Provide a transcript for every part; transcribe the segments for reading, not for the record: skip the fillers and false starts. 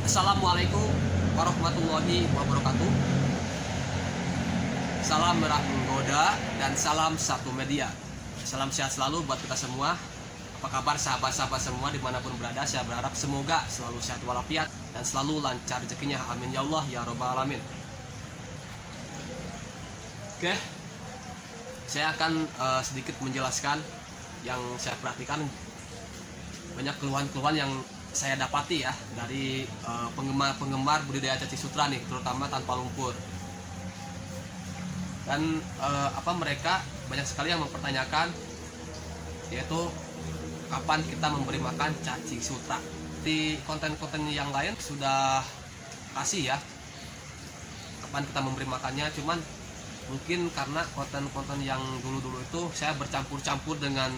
Assalamualaikum warahmatullahi wabarakatuh. Salam merah menggoda dan salam satu media. Salam sehat selalu buat kita semua. Apa kabar sahabat-sahabat semua dimanapun berada? Saya berharap semoga selalu sehat walafiat dan selalu lancar rezekinya. Amin ya Allah ya Rabbal alamin. Oke, saya akan sedikit menjelaskan yang saya perhatikan. Banyak keluhan-keluhan yang saya dapati ya dari penggemar budidaya cacing sutra nih, terutama tanpa lumpur. Dan mereka banyak sekali yang mempertanyakan, yaitu kapan kita memberi makan cacing sutra. Di konten-konten yang lain sudah kasih ya kapan kita memberi makannya, cuman mungkin karena konten-konten yang dulu-dulu itu saya bercampur-campur dengan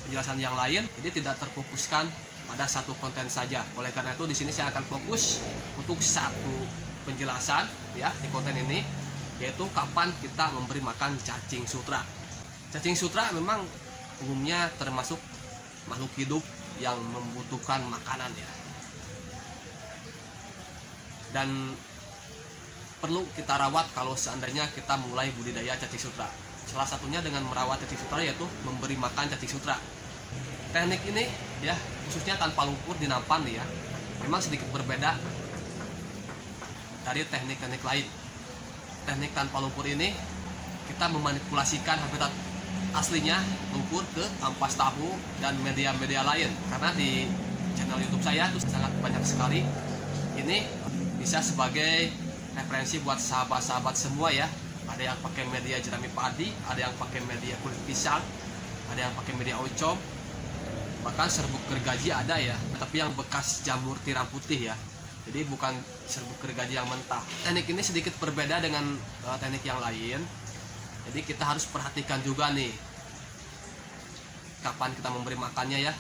penjelasan yang lain, jadi tidak terfokuskan pada satu konten saja. Oleh karena itu di sini saya akan fokus untuk satu penjelasan ya di konten ini, yaitu kapan kita memberi makan cacing sutra. Cacing sutra memang umumnya termasuk makhluk hidup yang membutuhkan makanan ya, dan perlu kita rawat kalau seandainya kita mulai budidaya cacing sutra. Salah satunya dengan merawat cacing sutra yaitu memberi makan cacing sutra. Teknik ini ya, khususnya tanpa lumpur di nampan ya, memang sedikit berbeda dari teknik-teknik lain. Teknik tanpa lumpur ini kita memanipulasikan habitat aslinya lumpur ke ampas tahu dan media-media lain. Karena di channel YouTube saya itu sangat banyak sekali. Ini bisa sebagai referensi buat sahabat-sahabat semua ya. Ada yang pakai media jerami padi, ada yang pakai media kulit pisang, ada yang pakai media oncom, bahkan serbuk gergaji ada ya, tapi yang bekas jamur tiram putih ya, jadi bukan serbuk gergaji yang mentah. Teknik ini sedikit berbeda dengan teknik yang lain, jadi kita harus perhatikan juga nih kapan kita memberi makannya ya.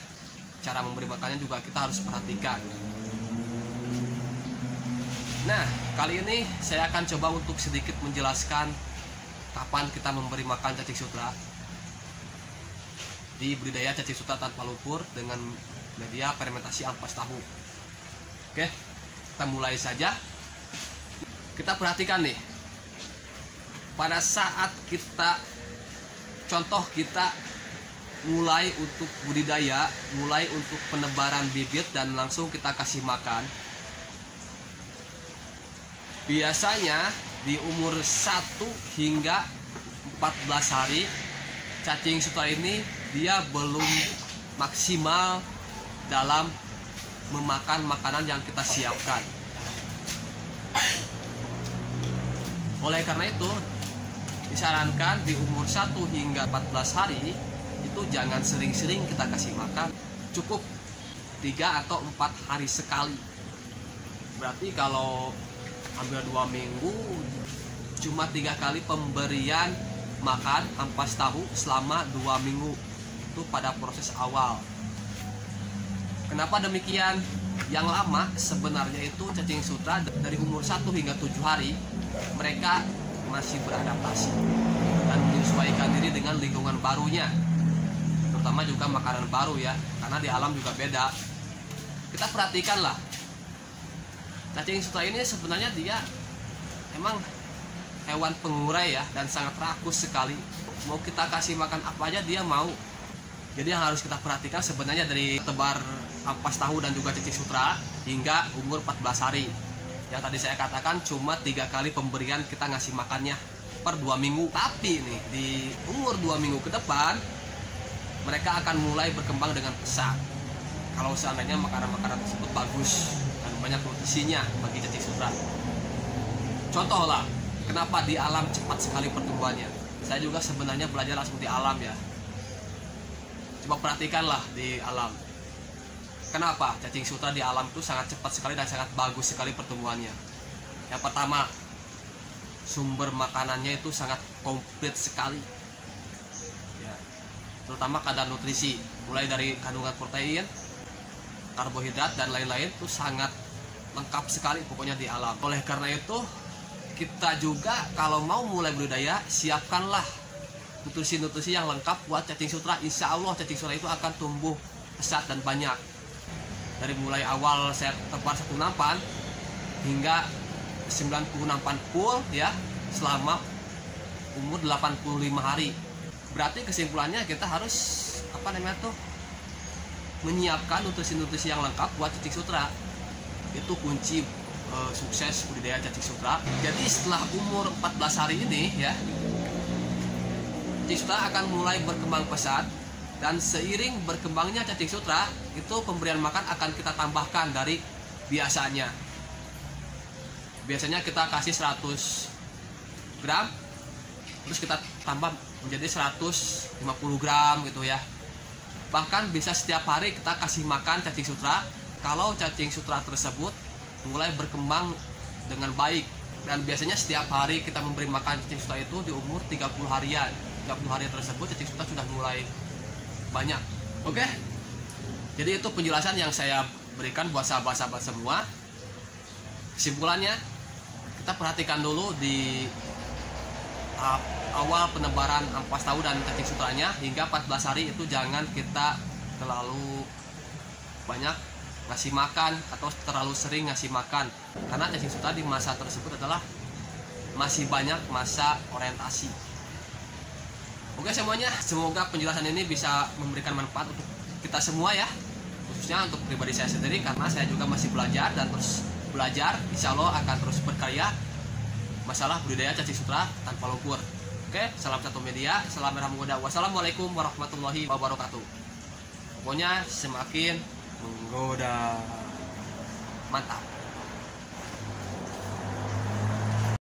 Cara memberi makannya juga kita harus perhatikan. Nah, kali ini saya akan coba untuk sedikit menjelaskan kapan kita memberi makan cacing sutra di budidaya cacing sutra tanpa lumpur dengan media fermentasi ampas tahu. Oke, kita mulai saja. Kita perhatikan nih, pada saat kita mulai untuk budidaya, mulai untuk penebaran bibit dan langsung kita kasih makan, biasanya di umur 1 hingga 14 hari cacing sutra ini dia belum maksimal dalam memakan makanan yang kita siapkan. Oleh karena itu disarankan di umur 1 hingga 14 hari itu jangan sering-sering kita kasih makan, cukup 3 atau 4 hari sekali. Berarti kalau hampir 2 minggu cuma 3 kali pemberian makan ampas tahu selama 2 minggu itu pada proses awal. Kenapa demikian? Yang lama sebenarnya itu cacing sutra dari umur 1 hingga 7 hari mereka masih beradaptasi dan menyesuaikan diri dengan lingkungan barunya, terutama juga makanan baru ya, karena di alam juga beda. Kita perhatikanlah, cacing sutra ini sebenarnya dia emang hewan pengurai ya, dan sangat rakus sekali. Mau kita kasih makan apa aja dia mau. Jadi yang harus kita perhatikan sebenarnya dari tebar ampas tahu dan juga cacing sutra hingga umur 14 hari. Yang tadi saya katakan cuma 3 kali pemberian kita ngasih makannya per 2 minggu. Tapi nih di umur 2 minggu ke depan mereka akan mulai berkembang dengan pesat. Kalau seandainya makanan-makanan tersebut bagus dan banyak nutrisinya bagi cacing sutra. Contoh lah, kenapa di alam cepat sekali pertumbuhannya. Saya juga sebenarnya belajar langsung di alam ya. Coba perhatikanlah di alam. Kenapa cacing sutra di alam itu sangat cepat sekali dan sangat bagus sekali pertumbuhannya. Yang pertama, sumber makanannya itu sangat komplit sekali ya, terutama kadar nutrisi, mulai dari kandungan protein, karbohidrat dan lain-lain itu sangat lengkap sekali pokoknya di alam. Oleh karena itu kita juga kalau mau mulai budidaya, siapkanlah nutrisi-nutrisi yang lengkap buat cacing sutra. Insya Allah cacing sutra itu akan tumbuh pesat dan banyak. dari mulai awal saya tebar satu nampan hingga 96 nampan full ya selama umur 85 hari. Berarti kesimpulannya kita harus menyiapkan nutrisi-nutrisi yang lengkap buat cacing sutra. Itu kunci sukses budidaya cacing sutra. Jadi setelah umur 14 hari ini ya, cacing sutra akan mulai berkembang pesat, dan seiring berkembangnya cacing sutra itu pemberian makan akan kita tambahkan dari biasanya. Biasanya kita kasih 100 gram, terus kita tambah menjadi 150 gram gitu ya. Bahkan bisa setiap hari kita kasih makan cacing sutra kalau cacing sutra tersebut mulai berkembang dengan baik. Dan biasanya setiap hari kita memberi makan cacing sutra itu di umur 30 harian. 30 hari tersebut cacing sutra sudah mulai banyak. Oke? Jadi itu penjelasan yang saya berikan buat sahabat-sahabat semua. Kesimpulannya, kita perhatikan dulu di tahap awal penebaran ampas tahu dan cacing sutranya hingga 14 hari itu jangan kita terlalu banyak ngasih makan atau terlalu sering ngasih makan, karena cacing sutra di masa tersebut adalah masih banyak masa orientasi. Oke semuanya, semoga penjelasan ini bisa memberikan manfaat untuk kita semua ya, khususnya untuk pribadi saya sendiri, karena saya juga masih belajar dan terus belajar. Insya Allah akan terus berkarya masalah budidaya cacing sutra tanpa lumpur. Oke, salam satu media, salam merah muda. Wassalamualaikum warahmatullahi wabarakatuh. Pokoknya semakin menggoda. Mantap.